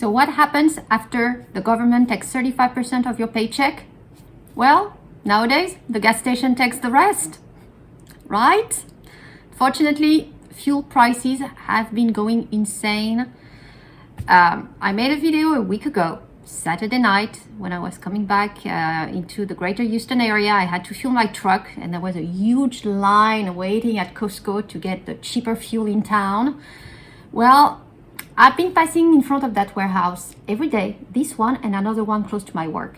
So what happens after the government takes 35% of your paycheck? Well, nowadays, the gas station takes the rest, right? Fortunately, fuel prices have been going insane. I made a video a week ago, Saturday night, when I was coming back into the greater Houston area. I had to fuel my truck, and there was a huge line waiting at Costco to get the cheaper fuel in town. Well, I've been passing in front of that warehouse every day, this one and another one close to my work.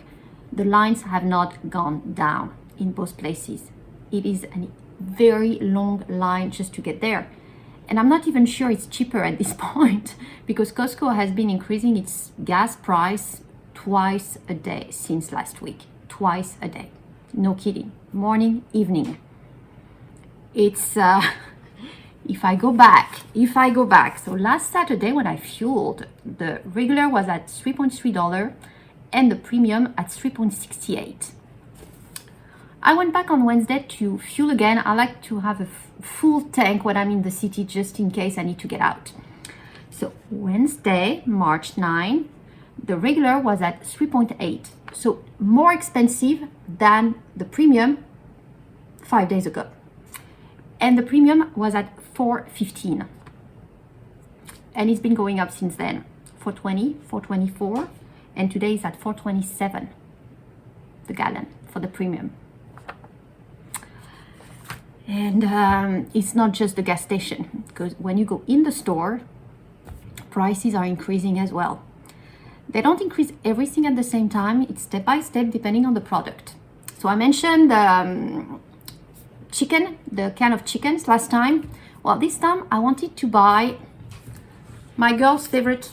The lines have not gone down in both places. It is a very long line just to get there. And I'm not even sure it's cheaper at this point because Costco has been increasing its gas price twice a day since last week. Twice a day. No kidding. Morning, evening. It's, if I go back, so last Saturday when I fueled, the regular was at $3.3 and the premium at $3.68. I went back on Wednesday to fuel again. I like to have a full tank when I'm in the city just in case I need to get out. So Wednesday, March 9, the regular was at 3.8. So more expensive than the premium 5 days ago. And the premium was at $4.15. And it's been going up since then. $4.20, $4.24, and today is at $4.27 the gallon for the premium. And it's not just the gas station, because when you go in the store, prices are increasing as well. They don't increase everything at the same time. It's step by step depending on the product. So I mentioned chicken, the can of chickens last time. Well, this time I wanted to buy my girl's favorite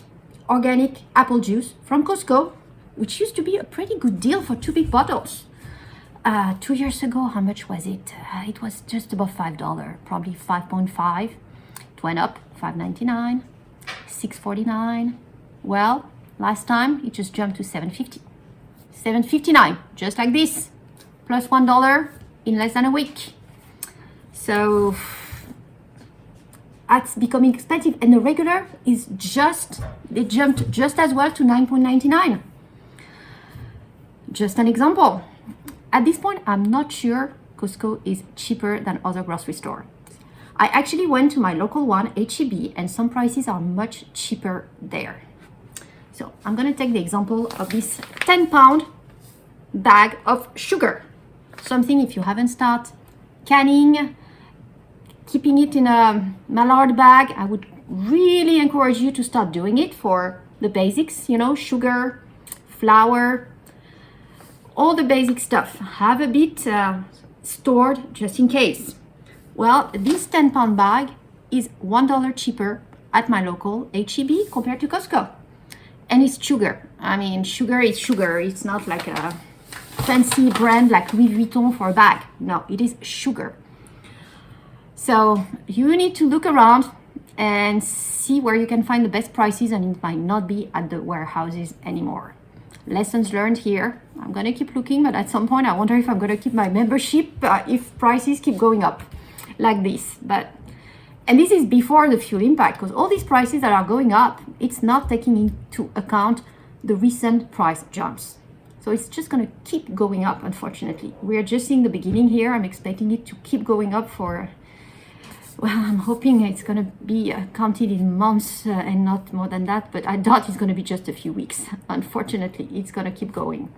organic apple juice from Costco, which used to be a pretty good deal for 2 big bottles. 2 years ago, how much was it? It was just above $5, probably 5.5. It went up, $5.99, $6.49. Well, last time it just jumped to $7.50. $7.59, just like this, plus $1 in less than a week. So that's becoming expensive, and the regular is they jumped just as well to $9.99. Just an example. At this point, I'm not sure Costco is cheaper than other grocery stores. I actually went to my local one, H-E-B, and some prices are much cheaper there. So I'm gonna take the example of this 10-pound bag of sugar. Something if you haven't started canning, keeping it in a Mallard bag, I would really encourage you to start doing it for the basics, you know, sugar, flour, all the basic stuff. Have a bit stored just in case. Well, this 10-pound bag is $1 cheaper at my local H-E-B compared to Costco. And it's sugar. I mean, sugar is sugar. It's not like a fancy brand like Louis Vuitton for a bag. No, it is sugar. So you need to look around and see where you can find the best prices, and it might not be at the warehouses anymore. Lessons learned here. I'm gonna keep looking, but at some point I wonder if I'm gonna keep my membership if prices keep going up like this. And this is before the fuel impact, because all these prices that are going up, it's not taking into account the recent price jumps. So it's just gonna keep going up, unfortunately. We're just seeing the beginning here. I'm expecting it to keep going up for, well, I'm hoping it's gonna be counted in months and not more than that, but I doubt it's gonna be just a few weeks. Unfortunately, it's gonna keep going.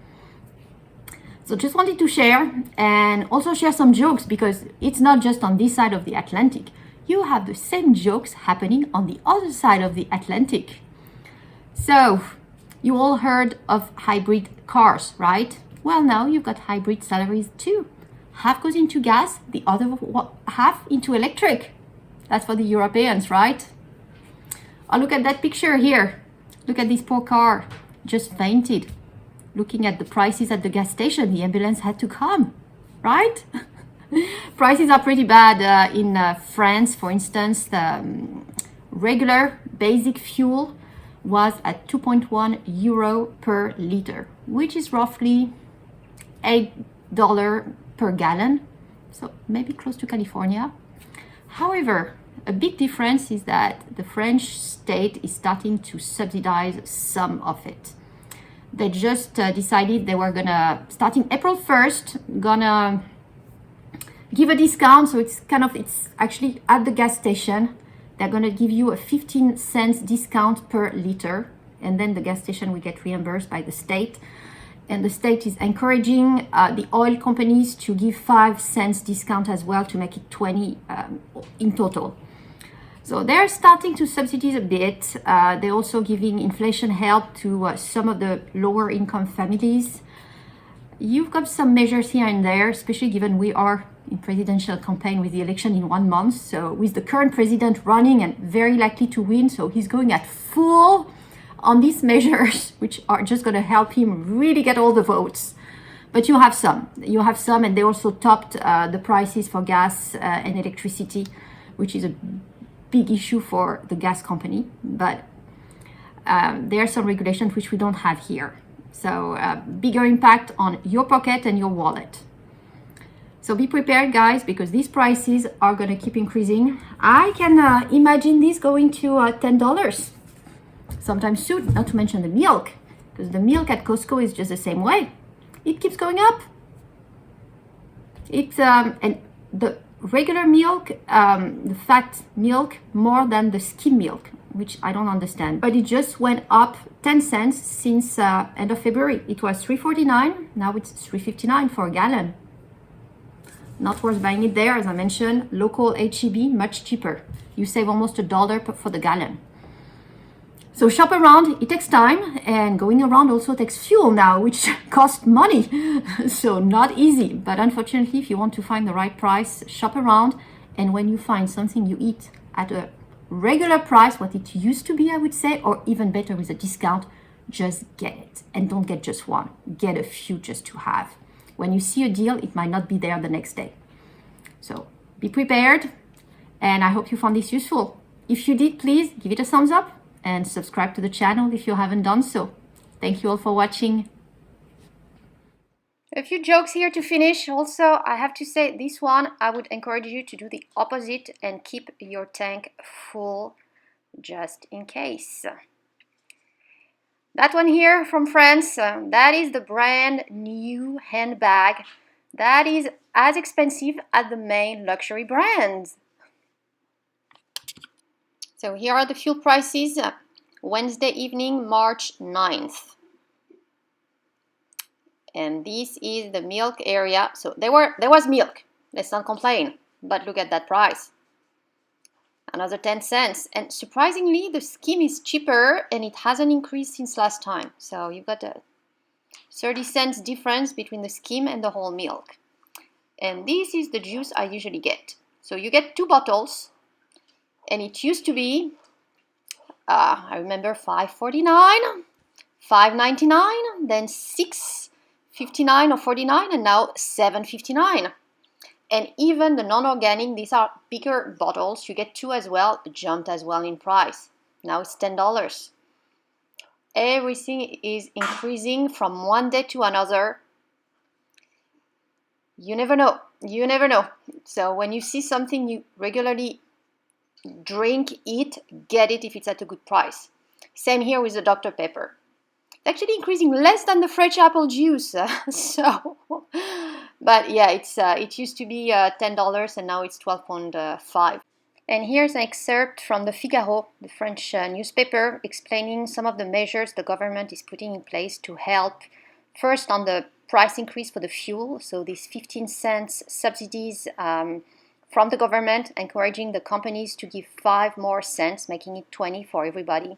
So just wanted to share, and also share some jokes, because it's not just on this side of the Atlantic. You have the same jokes happening on the other side of the Atlantic. So you all heard of hybrid cars, right? Well, now you've got hybrid salaries too. Half goes into gas, the other half into electric. That's for the Europeans, right? Oh, look at that picture here. Look at this poor car, just fainted. Looking at the prices at the gas station, the ambulance had to come, right? Prices are pretty bad in France, for instance. The regular basic fuel was at 2.1 euro per liter, which is roughly $8 per gallon, so maybe close to California. However, A big difference is that the French state is starting to subsidize some of it. They just decided they were gonna, starting April 1st, gonna give a discount. So it's actually at the gas station. They're gonna give you a 15 cents discount per liter, and then the gas station will get reimbursed by the state. And the state is encouraging the oil companies to give 5 cents discount as well, to make it 20 in total. So they're starting to subsidize a bit. They're also giving inflation help to some of the lower income families. You've got some measures here and there, especially given we are in presidential campaign with the election in 1 month. So with the current president running and very likely to win, so he's going at full on these measures, which are just going to help him really get all the votes. But you have some, and they also topped the prices for gas and electricity, which is a big issue for the gas company. But there are some regulations which we don't have here. So bigger impact on your pocket and your wallet. So be prepared, guys, because these prices are going to keep increasing. I can imagine this going to $10 sometime soon, not to mention the milk, because the milk at Costco is just the same way. It keeps going up. It's and the regular milk, the fat milk, more than the skim milk, which I don't understand. But it just went up 10 cents since end of February. It was $3.49. Now it's $3.59 for a gallon. Not worth buying it there. As I mentioned, local HEB, much cheaper. You save almost $1 for the gallon. So shop around. It takes time, and going around also takes fuel now, which costs money. So not easy. But unfortunately, if you want to find the right price, shop around. And when you find something you eat at a regular price, what it used to be, I would say, or even better with a discount, just get it. And don't get just one. Get a few just to have. When you see a deal, it might not be there the next day. So be prepared, and I hope you found this useful. If you did, please give it a thumbs up and subscribe to the channel if you haven't done so. Thank you all for watching. A few jokes here to finish. Also, I have to say this one, I would encourage you to do the opposite and keep your tank full just in case. That one here from France, that is the brand new handbag that is as expensive as the main luxury brands. So here are the fuel prices, Wednesday evening, March 9th. And this is the milk area. So there was milk, let's not complain, but look at that price. Another 10 cents. And surprisingly, the skim is cheaper and it hasn't increased since last time. So you've got a 30 cents difference between the skim and the whole milk. And this is the juice I usually get. So you get 2 bottles, and it used to be, I remember, $5.49, $5.99, then $6.59 or $49, and now $7.59. And even the non-organic, these are bigger bottles, you get 2 as well, jumped as well in price. Now it's $10. Everything is increasing from one day to another. You never know. You never know. So when you see something you regularly drink, eat, get it if it's at a good price. Same here with the Dr. Pepper. It's actually increasing less than the fresh apple juice. But yeah, it used to be $10 and now it's 12.5. And here's an excerpt from the Figaro, the French newspaper, explaining some of the measures the government is putting in place to help. First, on the price increase for the fuel, so these 15 cents subsidies from the government, encouraging the companies to give 5 more cents, making it 20 for everybody.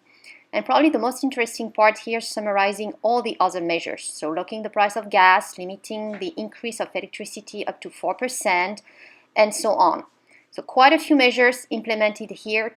And probably the most interesting part here, summarizing all the other measures. So locking the price of gas, limiting the increase of electricity up to 4%, and so on. So quite a few measures implemented here